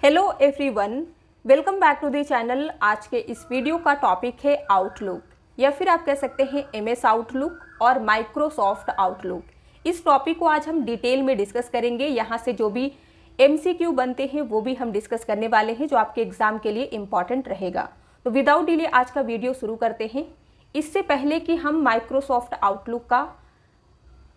Hello everyone, welcome back to the channel. आज के इस वीडियो का टॉपिक है आउटलुक या फिर आप कह सकते हैं एमएस आउटलुक और माइक्रोसॉफ्ट आउटलुक। इस टॉपिक को आज हम डिटेल में डिस्कस करेंगे। यहाँ से जो भी एमसीक्यू बनते हैं वो भी हम डिस्कस करने वाले हैं जो आपके एग्जाम के लिए इम्पॉर्टेंट रहेगा। तो विदाउट डिले आज का वीडियो शुरू करते हैं। इससे पहले कि हम माइक्रोसॉफ्ट आउटलुक का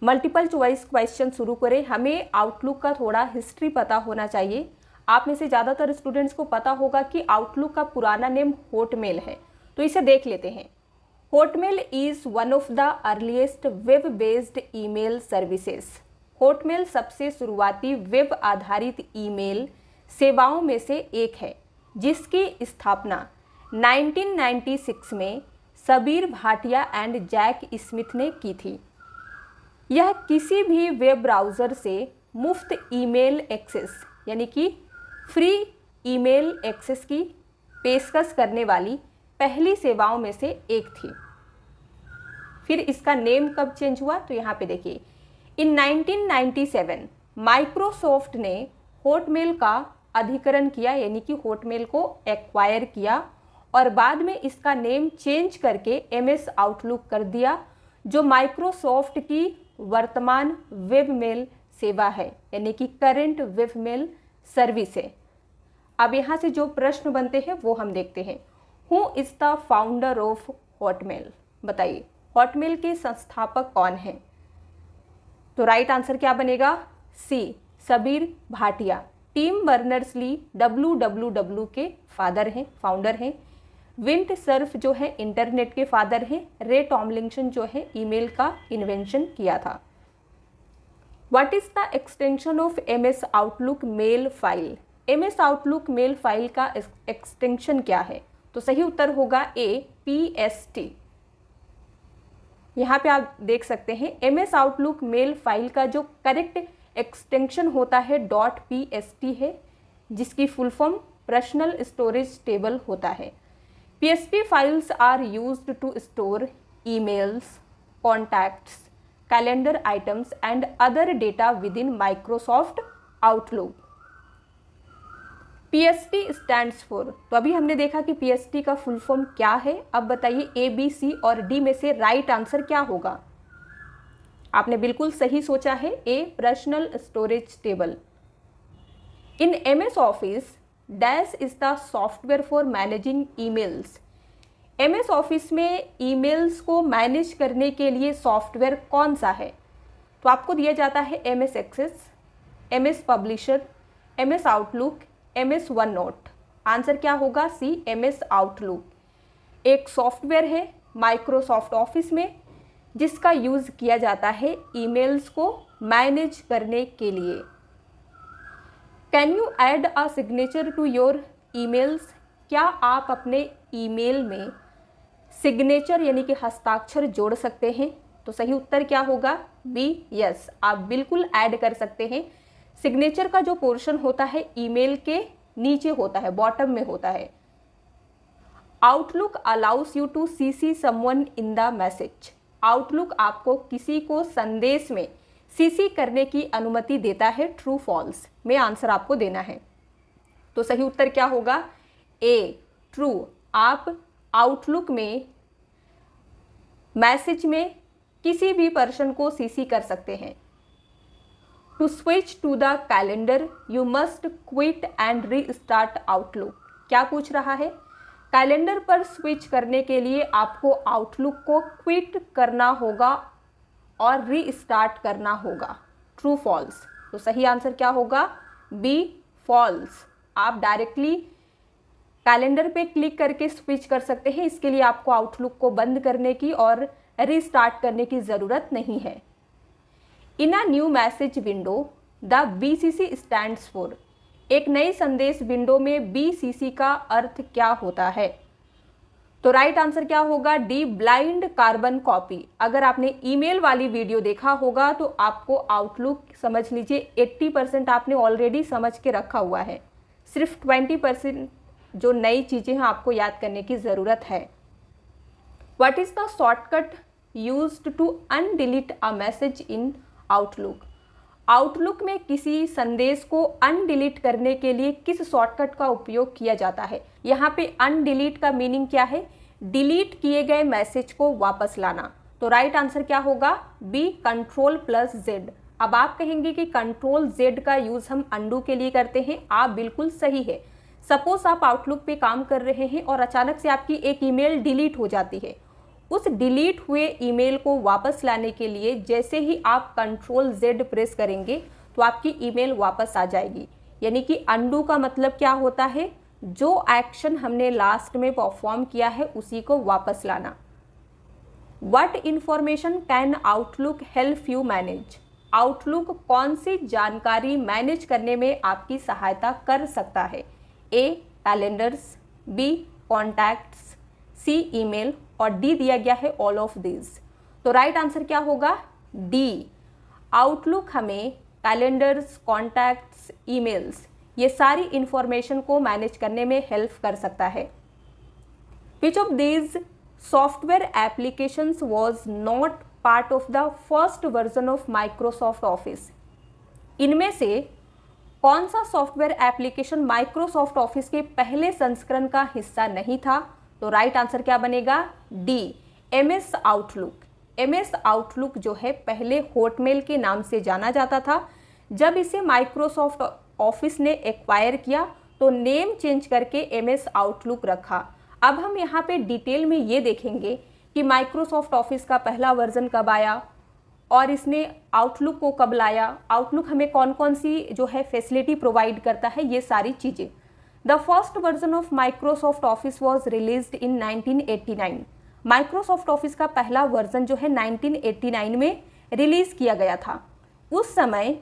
मल्टीपल चॉइस क्वेश्चन शुरू करें, हमें आउटलुक का थोड़ा हिस्ट्री पता होना चाहिए। आप में से ज़्यादातर स्टूडेंट्स को पता होगा कि आउटलुक का पुराना नेम हॉटमेल है, तो इसे देख लेते हैं। Hotmail is one of the earliest web based email services. Hotmail सबसे शुरुआती वेब आधारित ईमेल सेवाओं में से एक है, जिसकी स्थापना 1996 में Sabeer Bhatia and Jack Smith ने की थी। यह किसी भी वेब ब्राउज़र से मुफ्त ईमेल एक्सेस यानी कि फ्री ईमेल एक्सेस की पेशकश करने वाली पहली सेवाओं में से एक थी। फिर इसका नेम कब चेंज हुआ, तो यहाँ पे देखिए, इन 1997 माइक्रोसॉफ्ट ने हॉटमेल का अधिग्रहण किया, यानी कि हॉटमेल को एक्वायर किया और बाद में इसका नेम चेंज करके एमएस आउटलुक कर दिया, जो माइक्रोसॉफ्ट की वर्तमान वेबमेल सेवा है, यानी कि करंट वेबमेल सर्विस है। अब यहाँ से जो प्रश्न बनते हैं वो हम देखते हैं। Who is the founder of Hotmail? बताइए, हॉटमेल के संस्थापक कौन हैं? तो राइट आंसर क्या बनेगा? C, Sabir Bhatia. Tim Berners Lee WWW के फाउंडर हैं। विंट सर्फ जो है इंटरनेट के फादर हैं। रे टॉमलिंसन जो है ईमेल का इन्वेंशन किया था। What is the extension of MS Outlook mail file? MS Outlook mail file का एक्सटेंशन क्या है? तो सही उत्तर होगा ए, PST। यहाँ पे आप देख सकते हैं एमएस आउटलुक मेल फाइल का जो करेक्ट एक्सटेंशन होता है .PST है, जिसकी full form personal storage table होता है। PST files are used to store emails, contacts, calendar items and other data within Microsoft Outlook. PST stands for, तो अभी हमने देखा कि PST का फुल फॉर्म क्या है। अब बताइए A, B, C और D में से राइट आंसर क्या होगा? आपने बिल्कुल सही सोचा है, A, personal storage table. In MS office dash is the software for managing emails. MS office में ईमेल्स को मैनेज करने के लिए सॉफ्टवेयर कौन सा है? तो आपको दिया जाता है MS access, MS publisher, MS Outlook, MS OneNote. Answer क्या होगा? सी, MS आउटलुक एक सॉफ्टवेयर है माइक्रोसॉफ्ट ऑफिस में जिसका यूज़ किया जाता है ईमेल्स को मैनेज करने के लिए। Can you add a signature to your emails? क्या आप अपने ईमेल में सिग्नेचर यानी कि हस्ताक्षर जोड़ सकते हैं? तो सही उत्तर क्या होगा? बी, यस, आप बिल्कुल ऐड कर सकते हैं। सिग्नेचर का जो पोर्शन होता है ईमेल के नीचे होता है, बॉटम में होता है। Outlook allows you to CC someone in the message. Outlook आपको किसी को संदेश में CC करने की अनुमति देता है। ट्रू फॉल्स में आंसर आपको देना है। तो सही उत्तर क्या होगा? A, true. आप आउटलुक में मैसेज में किसी भी पर्सन को CC कर सकते हैं। To switch to the calendar you must quit and restart Outlook. क्या पूछ रहा है? कैलेंडर पर स्विच करने के लिए आपको आउटलुक को क्विट करना होगा और रीस्टार्ट करना होगा। True false? तो सही आंसर क्या होगा? B, false. आप डायरेक्टली कैलेंडर पे क्लिक करके स्विच कर सकते हैं। इसके लिए आपको आउटलुक को बंद करने की और रीस्टार्ट करने की ज़रूरत नहीं है। In a new message window the BCC stands for. एक नई संदेश विंडो में BCC का अर्थ क्या होता है? तो राइट आंसर क्या होगा? D, blind carbon copy. अगर आपने ईमेल वाली वीडियो देखा होगा तो आपको आउटलुक समझ लीजिए 80% आपने ऑलरेडी समझ के रखा हुआ है। सिर्फ 20% जो नई चीज़ें हैं आपको याद करने की ज़रूरत है। What is the shortcut used to undelete a message in Outlook? Outlook में किसी संदेश को अनडिलीट करने के लिए किस शॉर्टकट का उपयोग किया जाता है? यहाँ पे अनडिलीट का मीनिंग क्या है? डिलीट किए गए मैसेज को वापस लाना। तो राइट आंसर क्या होगा? B, Ctrl+Z। अब आप कहेंगे कि Ctrl+Z का यूज हम अंडू के लिए करते हैं। आप बिल्कुल सही है। सपोज आप आउटलुक पे काम कर रहे हैं और अचानक से आपकी एक ईमेल डिलीट हो जाती है। उस डिलीट हुए ईमेल को वापस लाने के लिए जैसे ही आप Ctrl+Z प्रेस करेंगे तो आपकी ईमेल वापस आ जाएगी। यानी कि अंडू का मतलब क्या होता है? जो एक्शन हमने लास्ट में परफॉर्म किया है उसी को वापस लाना। What information can Outlook help you manage? Outlook कौन सी जानकारी मैनेज करने में आपकी सहायता कर सकता है? ए, कैलेंडर्स, बी, कॉन्टैक्ट्स, सी, ईमेल और डी दिया गया है ऑल ऑफ दिस। तो राइट आंसर क्या होगा? डी। आउटलुक हमें कैलेंडर्स, कॉन्टैक्ट्स, ईमेल्स ये सारी इंफॉर्मेशन को मैनेज करने में हेल्प कर सकता है। Which of these software applications was not part of the first version of Microsoft office? इनमें से कौन सा सॉफ्टवेयर एप्लीकेशन माइक्रोसॉफ्ट ऑफिस के पहले संस्करण का हिस्सा नहीं था? तो राइट आंसर क्या बनेगा? D, MS Outlook. MS outlook जो है पहले हॉटमेल के नाम से जाना जाता था। जब इसे माइक्रोसॉफ्ट ऑफिस ने एक्वायर किया तो नेम चेंज करके MS आउटलुक रखा। अब हम यहाँ पे डिटेल में ये देखेंगे कि माइक्रोसॉफ्ट ऑफिस का पहला वर्जन कब आया और इसने आउटलुक को कब लाया, आउटलुक हमें कौन कौन सी जो है फैसिलिटी प्रोवाइड करता है, ये सारी चीज़ें। The first version of Microsoft office was released in 1989। Microsoft office का पहला वर्जन जो है 1989 में रिलीज किया गया था। उस समय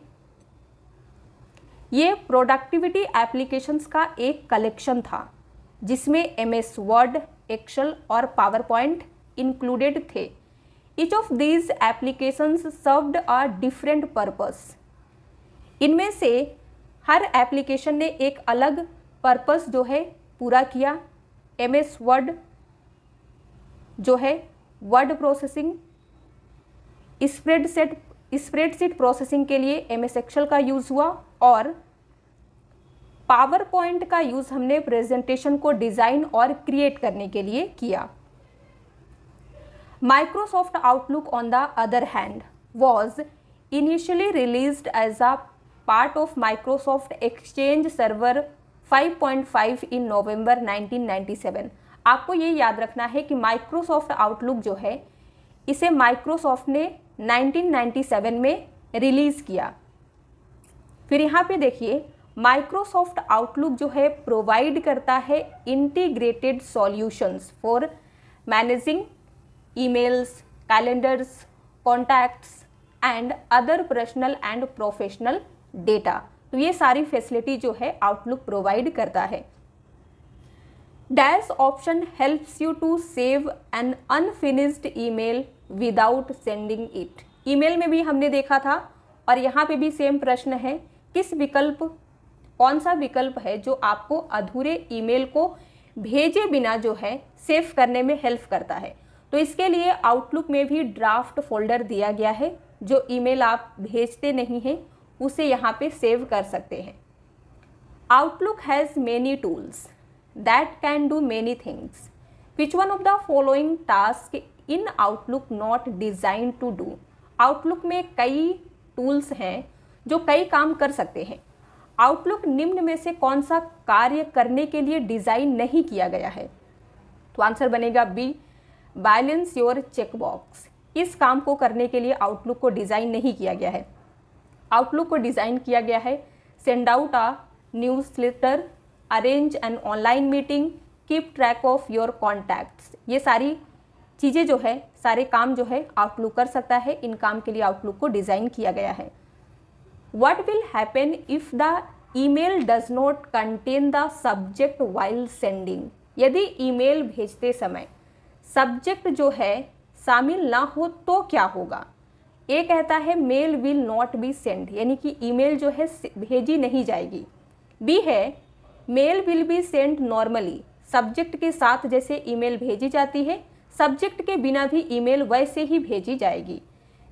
ये प्रोडक्टिविटी एप्लीकेशंस का एक कलेक्शन था जिसमें MS वर्ड, एक्सेल और पावर पॉइंट इंक्लूडेड थे। Each of these applications served a different purpose। इनमें से हर एप्लीकेशन ने एक अलग पर्पस जो है पूरा किया। MS वर्ड जो है वर्ड प्रोसेसिंग, स्प्रेडशीट प्रोसेसिंग के लिए MS एक्सेल का यूज़ हुआ और पावर पॉइंट का यूज़ हमने प्रेजेंटेशन को डिज़ाइन और क्रिएट करने के लिए किया। Microsoft Outlook, on the other hand, was initially released as a part of Microsoft Exchange Server 5.5 in November 1997। आपको ये याद रखना है कि Microsoft Outlook जो है इसे Microsoft ने 1997 में रिलीज़ किया। फिर यहाँ पे देखिए Microsoft Outlook जो है प्रोवाइड करता है integrated solutions for managing emails, calendars, contacts and other personal and professional data। तो ये सारी फैसिलिटी जो है आउटलुक प्रोवाइड करता है। Dash option helps you to save an unfinished email without sending it. Email में भी हमने देखा था और यहाँ पे भी सेम प्रश्न है, कौन सा विकल्प है जो आपको अधूरे ईमेल को भेजे बिना जो है सेव करने में हेल्प करता है? तो इसके लिए आउटलुक में भी ड्राफ्ट फोल्डर दिया गया है। जो ईमेल आप भेजते नहीं हैं उसे यहाँ पे सेव कर सकते हैं। Outlook has many tools that can do many things. Which one of the following task in Outlook not design to do. Outlook में कई टूल्स हैं जो कई काम कर सकते हैं। आउटलुक निम्न में से कौन सा कार्य करने के लिए डिज़ाइन नहीं किया गया है? तो आंसर बनेगा बी, बैलेंस योर चेकबॉक्स। इस काम को करने के लिए आउटलुक को डिज़ाइन नहीं किया गया है। आउटलुक को डिज़ाइन किया गया है send out a newsletter, arrange an online meeting, keep track of your contacts. ये सारी चीज़ें जो है, सारे काम जो है आउटलुक कर सकता है। इन काम के लिए आउटलुक को डिज़ाइन किया गया है। What will happen if the email does not contain the subject while sending. यदि ईमेल भेजते समय सब्जेक्ट जो है शामिल ना हो तो क्या होगा? ए कहता है mail will not be send, यानी कि ईमेल जो है भेजी नहीं जाएगी। बी है mail will be send normally, subject के साथ जैसे ईमेल भेजी जाती है सब्जेक्ट के बिना भी ईमेल वैसे ही भेजी जाएगी।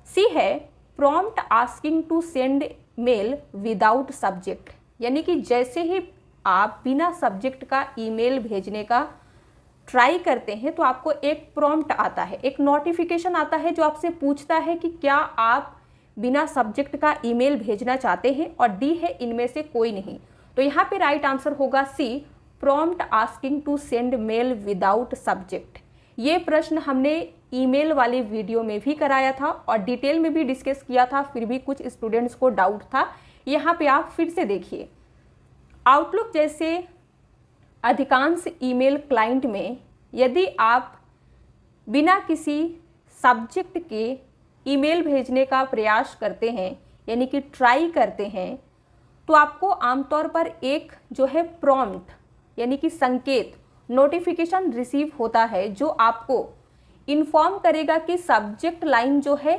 सी है prompt asking to send mail without subject, यानी कि जैसे ही आप बिना सब्जेक्ट का ईमेल भेजने का ट्राई करते हैं तो आपको एक प्रॉम्प्ट आता है, एक नोटिफिकेशन आता है जो आपसे पूछता है कि क्या आप बिना सब्जेक्ट का ईमेल भेजना चाहते हैं, और डी है इनमें से कोई नहीं। तो यहाँ पे राइट आंसर होगा C, prompt asking to send mail without subject. ये प्रश्न हमने ईमेल वाले वीडियो में भी कराया था और डिटेल में भी डिस्कस किया था, फिर भी कुछ स्टूडेंट्स को डाउट था। यहाँ पे आप फिर से देखिए, आउटलुक जैसे अधिकांश ईमेल क्लाइंट में यदि आप बिना किसी सब्जेक्ट के ईमेल भेजने का प्रयास करते हैं, यानी कि ट्राई करते हैं, तो आपको आमतौर पर एक जो है प्रॉम्प्ट यानी कि संकेत, नोटिफिकेशन रिसीव होता है जो आपको इन्फॉर्म करेगा कि सब्जेक्ट लाइन जो है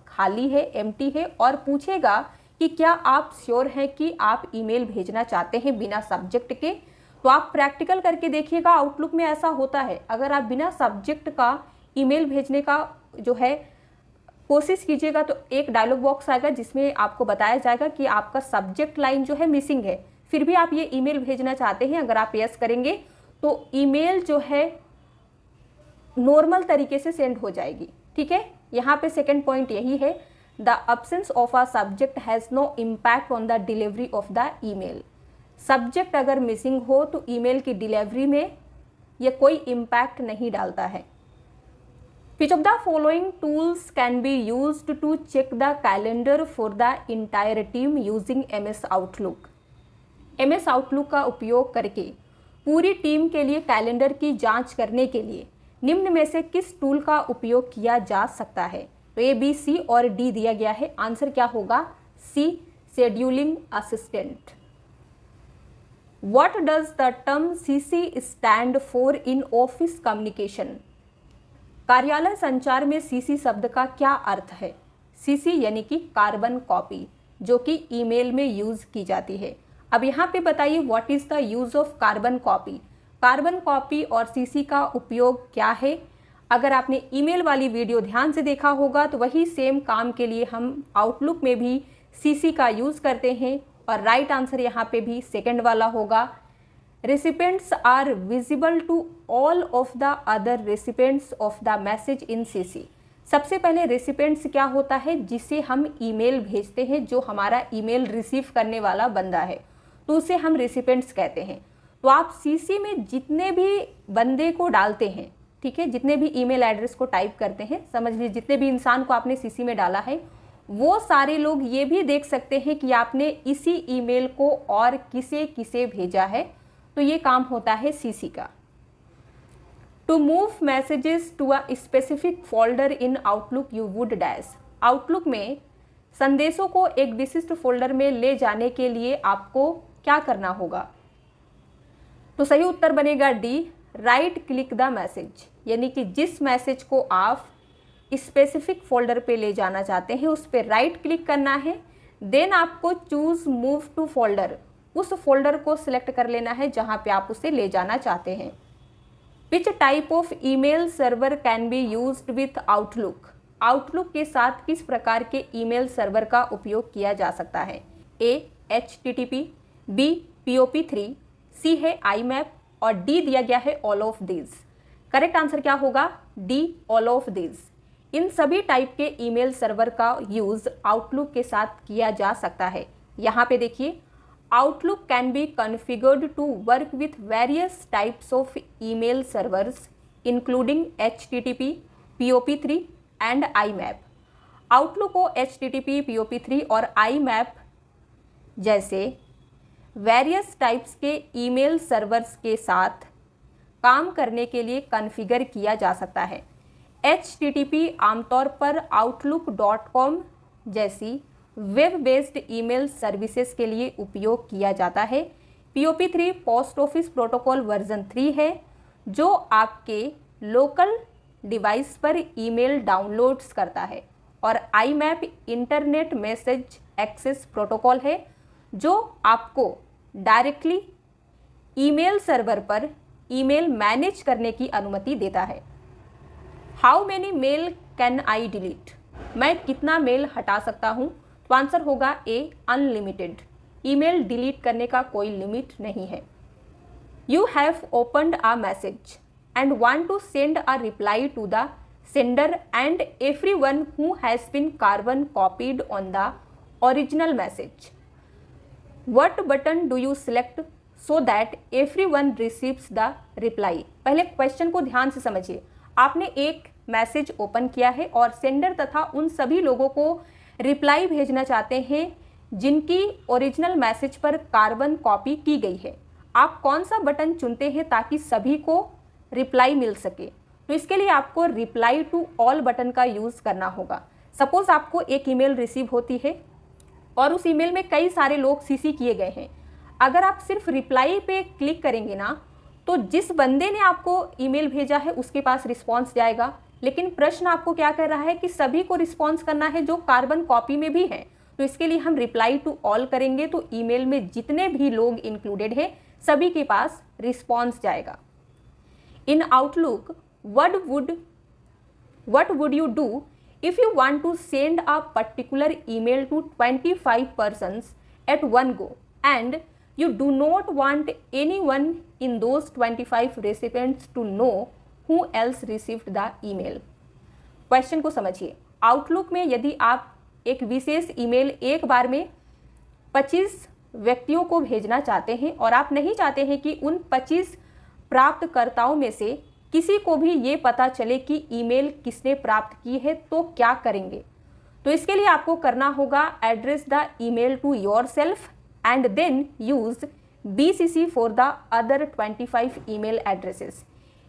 खाली है, एम्प्टी है, और पूछेगा कि क्या आप श्योर हैं कि आप ईमेल भेजना चाहते हैं बिना सब्जेक्ट के। तो आप प्रैक्टिकल करके देखिएगा, आउटलुक में ऐसा होता है। अगर आप बिना सब्जेक्ट का ईमेल भेजने का जो है कोशिश कीजिएगा तो एक डायलॉग बॉक्स आएगा जिसमें आपको बताया जाएगा कि आपका सब्जेक्ट लाइन जो है मिसिंग है, फिर भी आप ये ईमेल भेजना चाहते हैं। अगर आप यस करेंगे तो ईमेल जो है नॉर्मल तरीके से सेंड हो जाएगी। ठीक है, यहाँ पे सेकंड पॉइंट यही है, the absence of a subject has no impact on the delivery of the email. Subject अगर मिसिंग हो तो ईमेल की डिलीवरी में यह कोई इम्पैक्ट नहीं डालता है। Which of the following tools can be used to check the calendar for the entire team using MS Outlook? MS Outlook का उपयोग करके पूरी टीम के लिए कैलेंडर की जांच करने के लिए निम्न में से किस टूल का उपयोग किया जा सकता है? तो ए, बी, सी और डी दिया गया है। आंसर क्या होगा? C, scheduling assistant. What does the term CC stand for in office communication? कार्यालय संचार में सीसी शब्द का क्या अर्थ है? सीसी यानी कि कार्बन कॉपी, जो कि ईमेल में यूज की जाती है। अब यहाँ पे बताइए what is the use of carbon copy. Carbon copy और सीसी का उपयोग क्या है? अगर आपने ईमेल वाली वीडियो ध्यान से देखा होगा तो वही सेम काम के लिए हम आउटलुक में भी सीसी का यूज करते हैं, और राइट आंसर यहाँ पे भी सेकंड वाला होगा। Recipients are visible to all of the other recipients of the message in CC। सबसे पहले रेसिपेंट्स क्या होता है? जिसे हम ईमेल भेजते हैं, जो हमारा ईमेल रिसीव करने वाला बंदा है, तो उसे हम रेसिपेंट्स कहते हैं। तो आप सीसी में जितने भी बंदे को डालते हैं, ठीक है, जितने भी ईमेल एड्रेस को टाइप करते हैं, समझ लीजिए जितने भी इंसान को आपने सीसी में डाला है, वो सारे लोग ये भी देख सकते हैं कि आपने इसी ईमेल को और किसे किसे भेजा है। तो ये काम होता है सीसी का। To move messages to a specific folder in Outlook you would dash. Outlook में संदेशों को एक विशिष्ट फोल्डर में ले जाने के लिए आपको क्या करना होगा? तो सही उत्तर बनेगा D, right click the message. यानी कि जिस मैसेज को आप स्पेसिफिक फोल्डर पे ले जाना चाहते हैं उस पर राइट क्लिक करना है, देन आपको चूज मूव टू फोल्डर, उस फोल्डर को सिलेक्ट कर लेना है जहां पे आप उसे ले जाना चाहते हैं। Which type of email server can be used with outlook. Outlook के साथ किस प्रकार के ईमेल सर्वर का उपयोग किया जा सकता है? ए, HTTP, बी, POP3, सी है IMAP और डी दिया गया है all of this. Correct answer क्या होगा? D, all of this. इन सभी टाइप के ईमेल सर्वर का यूज आउटलुक के साथ किया जा सकता है। यहाँ पे देखिए, Outlook can be configured to work with various types of email servers including HTTP, POP3 and IMAP। Outlook को HTTP, POP3 और IMAP जैसे वेरियस टाइप्स के ईमेल सर्वर्स के साथ काम करने के लिए कॉन्फ़िगर किया जा सकता है। HTTP आमतौर पर outlook.com जैसी वेब बेस्ड ईमेल सर्विसेज के लिए उपयोग किया जाता है। POP3 post office protocol version 3 है, जो आपके लोकल डिवाइस पर ईमेल डाउनलोड्स करता है, और IMAP internet message access protocol है, जो आपको डायरेक्टली ईमेल सर्वर पर ईमेल मैनेज करने की अनुमति देता है। How many mail can I delete. मैं कितना मेल हटा सकता हूँ? तो तो आंसर होगा ए अनलिमिटेड। ईमेल डिलीट करने का कोई लिमिट नहीं है। You have opened a message and want to send a reply to the sender and everyone who has been carbon copied on the original message. What button do you select so that everyone receives the reply. पहले question को ध्यान से समझिए। आपने एक message open किया है और सेंडर तथा उन सभी लोगों को रिप्लाई भेजना चाहते हैं जिनकी ओरिजिनल मैसेज पर कार्बन कॉपी की गई है। आप कौन सा बटन चुनते हैं ताकि सभी को रिप्लाई मिल सके? तो इसके लिए आपको रिप्लाई टू ऑल बटन का यूज़ करना होगा। सपोज आपको एक ईमेल रिसीव होती है और उस ईमेल में कई सारे लोग सीसी किए गए हैं। अगर आप सिर्फ रिप्लाई पे क्लिक करेंगे ना, तो जिस बंदे ने आपको ईमेल भेजा है उसके पास रिस्पॉन्स जाएगा, लेकिन प्रश्न आपको क्या कर रहा है कि सभी को रिस्पॉन्स करना है जो कार्बन कॉपी में भी है। तो इसके लिए हम रिप्लाई टू ऑल करेंगे तो ईमेल में जितने भी लोग इंक्लूडेड हैं सभी के पास रिस्पॉन्स जाएगा। इन outlook what would you do if you want to send a particular email to 25 persons at one go and you do not want anyone in those 25 recipients to know who else received the email? Question को समझिए। Outlook में यदि आप एक विशेष email एक बार में 25 व्यक्तियों को भेजना चाहते हैं और आप नहीं चाहते हैं कि उन 25 प्राप्तकर्ताओं में से किसी को भी ये पता चले कि ईमेल किसने प्राप्त की है, तो क्या करेंगे? तो इसके लिए आपको करना होगा address the email to yourself and then use BCC for the other 25 email addresses.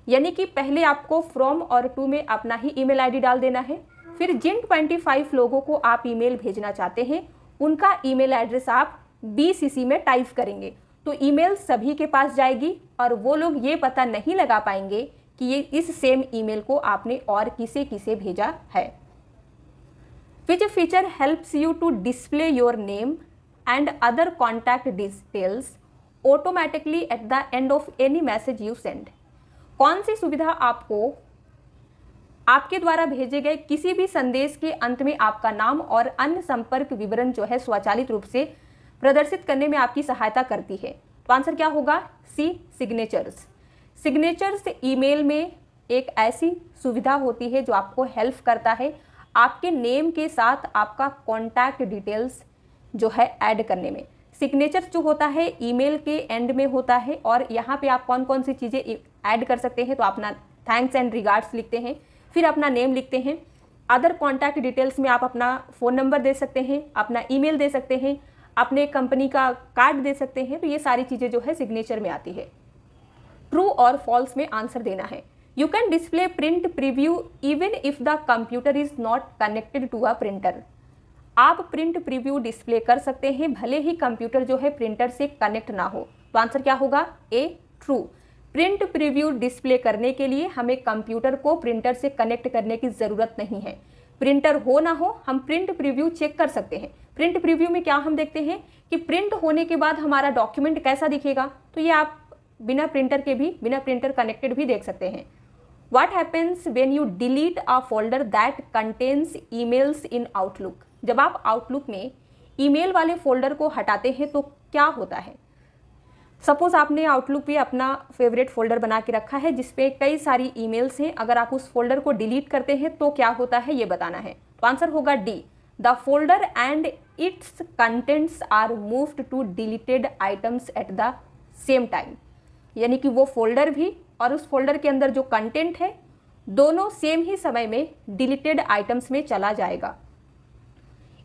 यानी कि पहले आपको फ्रॉम और टू में अपना ही ईमेल आईडी डाल देना है, फिर जिन 25 लोगों को आप ईमेल भेजना चाहते हैं उनका ईमेल एड्रेस आप BCC में टाइप करेंगे, तो ईमेल सभी के पास जाएगी और वो लोग ये पता नहीं लगा पाएंगे कि ये इस सेम ईमेल को आपने और किसे किसे भेजा है। Which feature helps you to display your name and other contact details automatically at the end of any message you send. कौन सी सुविधा आपको आपके द्वारा भेजे गए किसी भी संदेश के अंत में आपका नाम और अन्य संपर्क विवरण जो है स्वचालित रूप से प्रदर्शित करने में आपकी सहायता करती है? तो आंसर क्या होगा? सी, सिग्नेचर्स। सिग्नेचर्स ईमेल में एक ऐसी सुविधा होती है जो आपको हेल्प करता है आपके नेम के साथ आपका कॉन्टैक्ट डिटेल्स जो है ऐड करने में। सिग्नेचर्स जो होता है ईमेल के एंड में होता है और यहाँ पे आप कौन कौन सी चीज़ें ऐड कर सकते हैं, तो अपना थैंक्स एंड रिगार्ड्स लिखते हैं, फिर अपना नेम लिखते हैं। अदर कॉन्टैक्ट डिटेल्स में आप अपना फ़ोन नंबर दे सकते हैं, अपना ईमेल दे सकते हैं, अपने कंपनी का कार्ड दे सकते हैं। तो ये सारी चीज़ें जो है सिग्नेचर में आती है। ट्रू और फॉल्स में आंसर देना है। You can display print preview even if the computer is not connected to a printer. आप प्रिंट प्रीव्यू डिस्प्ले कर सकते हैं भले ही कंप्यूटर जो है प्रिंटर से कनेक्ट ना हो। तो आंसर क्या होगा? A, true. Print preview display करने के लिए हमें कंप्यूटर को प्रिंटर से कनेक्ट करने की ज़रूरत नहीं है। प्रिंटर हो ना हो हम प्रिंट प्रीव्यू चेक कर सकते हैं। प्रिंट प्रीव्यू में क्या हम देखते हैं कि प्रिंट होने के बाद हमारा डॉक्यूमेंट कैसा दिखेगा, तो ये आप बिना प्रिंटर के भी, बिना प्रिंटर कनेक्टेड भी देख सकते हैं। What happens when you delete a folder that contains emails in Outlook? जब आप आउटलुक में ईमेल वाले फोल्डर को हटाते हैं तो क्या होता है? सपोज आपने आउटलुक पे अपना फेवरेट फोल्डर बना के रखा है जिसपे कई सारी ईमेल्स हैं। अगर आप उस फोल्डर को डिलीट करते हैं तो क्या होता है ये बताना है। तो आंसर होगा D, the folder and its contents are moved to deleted items at the same time. यानी कि वो फोल्डर भी और उस फोल्डर के अंदर जो कंटेंट है दोनों सेम ही समय में डिलीटेड आइटम्स में चला जाएगा।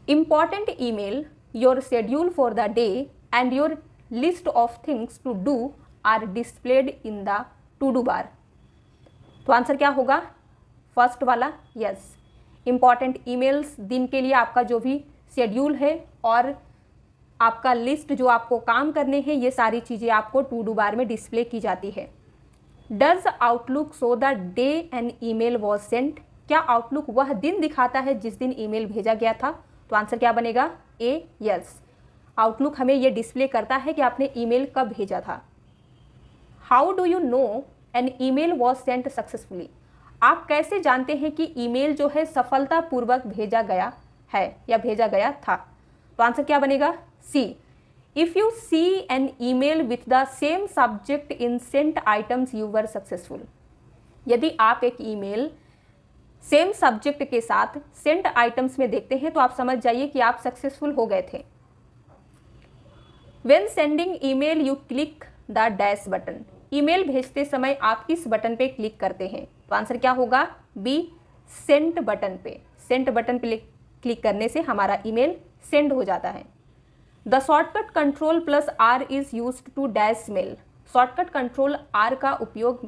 Important email, your schedule for the day and your list of things to do are displayed in the to do bar. तो आंसर क्या होगा? फर्स्ट वाला, यस। इंपॉर्टेंट ईमेल्स, दिन के लिए आपका जो भी शेड्यूल है और आपका लिस्ट जो आपको काम करने हैं, ये सारी चीज़ें आपको टू डू बार में डिस्प्ले की जाती है। Does Outlook show the day an email was sent? क्या आउटलुक वह दिन दिखाता है जिस दिन ईमेल भेजा गया था? तो आंसर क्या बनेगा? ए, यस। आउटलुक हमें ये डिस्प्ले करता है कि आपने ईमेल कब भेजा था। How do you know an email was sent successfully? आप कैसे जानते हैं कि ईमेल जो है सफलतापूर्वक भेजा गया है या भेजा गया था? तो आंसर क्या बनेगा? C. If you see an email with the same subject in sent items you were successful. यदि आप एक ईमेल सेम सब्जेक्ट के साथ सेंट आइटम्स में देखते हैं तो आप समझ जाइए कि आप सक्सेसफुल हो गए थे। When sending email you click the dash button. Email भेजते समय आप किस बटन पे क्लिक करते हैं? तो आंसर क्या होगा? बी, सेंट बटन पे। सेंट बटन पे क्लिक करने से हमारा ईमेल सेंड हो जाता है। The shortcut control plus R is used to dash mail. Shortcut control R का उपयोग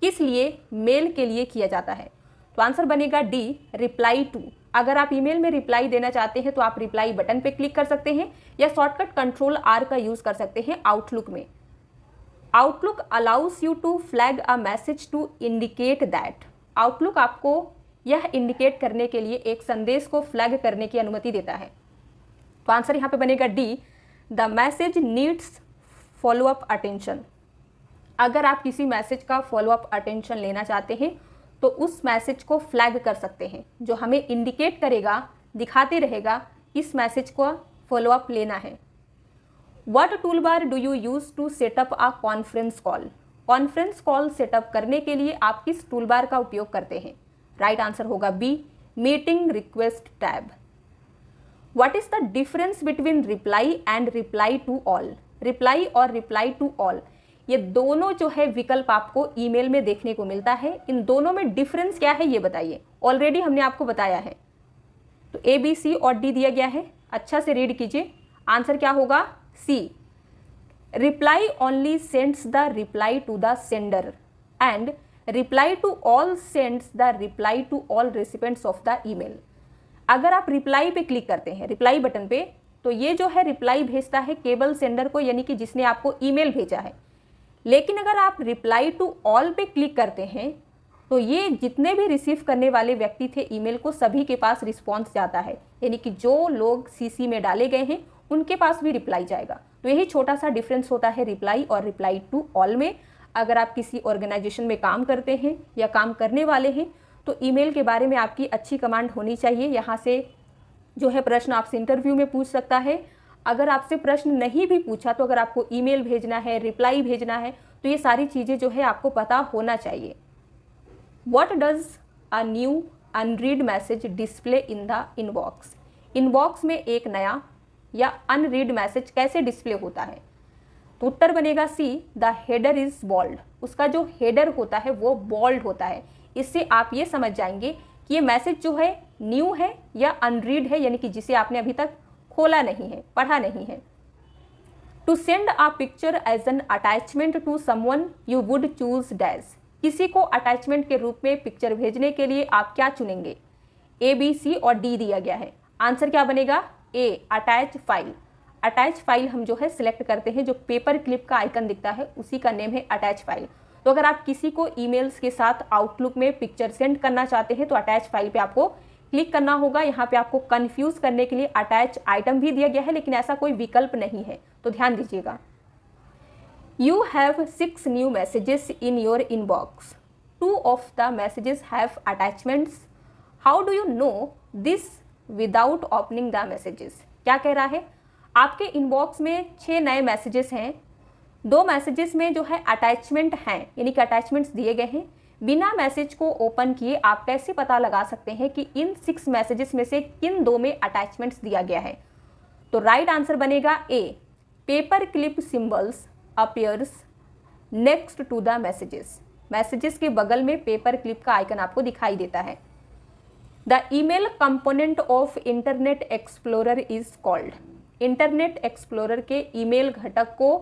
किस लिए मेल के लिए किया जाता है? तो आंसर बनेगा डी, रिप्लाई टू। अगर आप ईमेल में रिप्लाई देना चाहते हैं तो आप रिप्लाई बटन पे क्लिक कर सकते हैं या शॉर्टकट कंट्रोल आर का यूज कर सकते हैं आउटलुक में। Outlook allows you to flag a message to indicate that. Outlook आपको यह इंडिकेट करने के लिए एक संदेश को फ्लैग करने की अनुमति देता है। तो आंसर यहाँ पे बनेगा D, the message needs follow up attention. अगर आप किसी मैसेज का फॉलोअप अटेंशन लेना चाहते हैं तो उस मैसेज को फ्लैग कर सकते हैं, जो हमें इंडिकेट करेगा, दिखाते रहेगा इस मैसेज को फॉलोअप लेना है। What tool bar do you use to set up a conference call. Conference call set up करने के लिए आप किस टूल बार का उपयोग करते हैं? राइट आंसर होगा B, meeting request tab. What is the difference between reply and reply to all. Reply और रिप्लाई टू ऑल, ये दोनों जो है विकल्प आपको ईमेल में देखने को मिलता है। इन दोनों में डिफरेंस क्या है ये बताइए। ऑलरेडी हमने आपको बताया है। तो ए, बी, सी और डी दिया गया है, अच्छा से रीड कीजिए। आंसर क्या होगा? C, reply only sends the reply to the sender and reply to all sends the reply to all recipients of the email. अगर आप रिप्लाई पे क्लिक करते हैं, रिप्लाई बटन पे, तो ये जो है रिप्लाई भेजता है केवल सेंडर को, यानी कि जिसने आपको ईमेल भेजा है। लेकिन अगर आप रिप्लाई टू ऑल पे क्लिक करते हैं तो ये जितने भी रिसीव करने वाले व्यक्ति थे ईमेल को, सभी के पास रिस्पॉन्स जाता है, यानी कि जो लोग सीसी में डाले गए हैं उनके पास भी रिप्लाई जाएगा। तो यही छोटा सा डिफरेंस होता है रिप्लाई और रिप्लाई टू ऑल में। अगर आप किसी ऑर्गेनाइजेशन में काम करते हैं या काम करने वाले हैं तो ईमेल के बारे में आपकी अच्छी कमांड होनी चाहिए। यहाँ से जो है प्रश्न आपसे इंटरव्यू में पूछ सकता है। अगर आपसे प्रश्न नहीं भी पूछा तो अगर आपको ईमेल भेजना है, रिप्लाई भेजना है, तो ये सारी चीज़ें जो है आपको पता होना चाहिए। What does a new unread message display in the inbox. Inbox में एक नया या अनरीड मैसेज कैसे डिस्प्ले होता है? तो उत्तर बनेगा सी, द हेडर इज बोल्ड। उसका जो हेडर होता है वो बोल्ड होता है। इससे आप ये समझ जाएंगे कि ये मैसेज जो है न्यू है या अनरीड है, यानी कि जिसे आपने अभी तक खोला नहीं है, पढ़ा नहीं है। To send a picture as an attachment to someone you would choose dash. किसी को अटैचमेंट के रूप में पिक्चर भेजने के लिए आप क्या चुनेंगे? ए, बी, सी और डी दिया गया है। आंसर क्या बनेगा? ए, अटैच फाइल। अटैच फाइल हम जो है सिलेक्ट करते हैं, जो पेपर क्लिप का आइकन दिखता है उसी का नेम है अटैच फाइल। तो अगर आप किसी को ईमेल्स के साथ आउटलुक में पिक्चर सेंड करना चाहते हैं तो अटैच फाइल पे आपको क्लिक करना होगा। यहाँ पे आपको कंफ्यूज करने के लिए अटैच आइटम भी दिया गया है, लेकिन ऐसा कोई विकल्प नहीं है, तो ध्यान दीजिएगा। You have 6 new messages in your inbox. 2 of the messages have attachments. How do you no this without opening the messages. क्या कह रहा है? आपके इनबॉक्स में 6 नए मैसेजेस हैं, 2 मैसेजेस में जो है अटैचमेंट हैं, यानी कि अटैचमेंट्स दिए गए हैं। बिना मैसेज को ओपन किए आप कैसे पता लगा सकते हैं कि इन 6 मैसेजेस में से किन 2 में अटैचमेंट्स दिया गया है? तो राइट आंसर बनेगा A, paper clip symbols appears next to the messages. Messages के बगल में पेपर क्लिप का आइकन आपको दिखाई देता है। The email component of Internet Explorer is called. Internet Explorer के ईमेल घटक को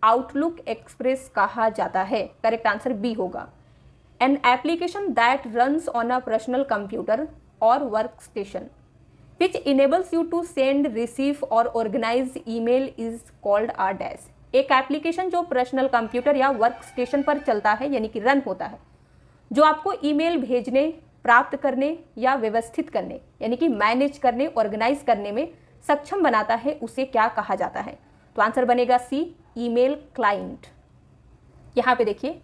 आउटलुक एक्सप्रेस कहा जाता है। करेक्ट आंसर बी होगा। An application that runs on a personal computer और work station which enables you to send, receive और organise email is called a dash. एक एप्लीकेशन जो पर्सनल कंप्यूटर या वर्क स्टेशन पर चलता है, यानी कि रन होता है, जो आपको ईमेल भेजने, प्राप्त करने या व्यवस्थित करने, यानी कि मैनेज करने, ऑर्गेनाइज करने में सक्षम बनाता है, उसे क्या कहा जाता है? तो आंसर बनेगा सी, ईमेल क्लाइंट। यहाँ पे देखिए,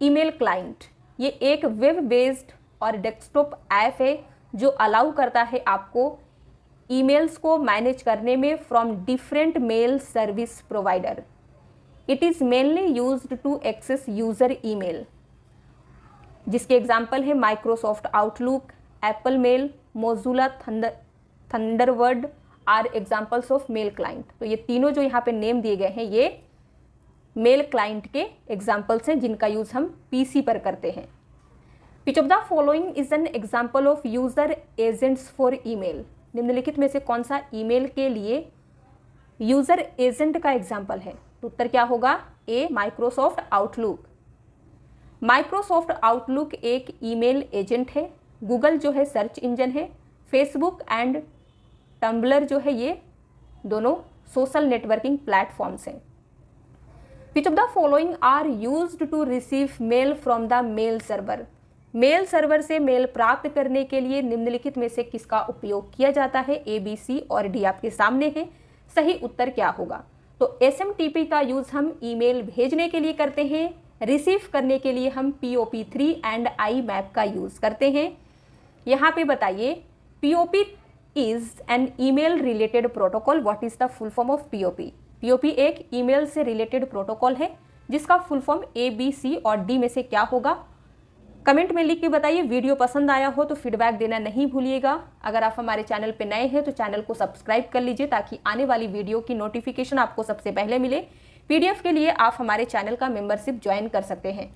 ईमेल क्लाइंट ये एक वेब बेस्ड और डेस्कटॉप ऐप है जो अलाउ करता है आपको ईमेल्स को मैनेज करने में from different mail service provider. It is mainly used to access user email, जिसके एग्जाम्पल है Microsoft Outlook, Apple mail, Mozilla Thunderbird are examples of mail client. तो ये तीनों जो यहाँ पे नेम दिए गए हैं ये मेल क्लाइंट के एग्जाम्पल्स हैं जिनका यूज़ हम पीसी पर करते हैं। Which of the following is an example of user agents for email. निम्नलिखित में से कौन सा ईमेल के लिए यूज़र एजेंट का एग्जाम्पल है? तो उत्तर क्या होगा? A, Microsoft Outlook. Microsoft Outlook एक ईमेल एजेंट है। गूगल जो है सर्च इंजन है। फेसबुक एंड टम्बलर जो है ये दोनों सोशल नेटवर्किंग प्लेटफॉर्म्स हैं। Which of the following are used to receive mail from the mail server. Mail server से मेल प्राप्त करने के लिए निम्नलिखित में से किसका उपयोग किया जाता है? ए, बी, सी और डी आपके सामने है। सही उत्तर क्या होगा? तो SMTP का यूज़ हम ईमेल भेजने के लिए करते हैं। रिसीव करने के लिए हम POP3 एंड IMAP का यूज़ करते हैं। यहाँ पे बताइए POP is an email related protocol. What is the full form of POP? POP एक ईमेल से रिलेटेड प्रोटोकॉल है जिसका full form A, B, C और D में से क्या होगा? कमेंट में लिख के बताइए। वीडियो पसंद आया हो तो फीडबैक देना नहीं भूलिएगा। अगर आप हमारे चैनल पर नए हैं तो चैनल को सब्सक्राइब कर लीजिए ताकि आने वाली वीडियो की नोटिफिकेशन आपको सबसे पहले मिले। PDF के लिए आप हमारे चैनल का मेंबरशिप ज्वाइन कर सकते हैं।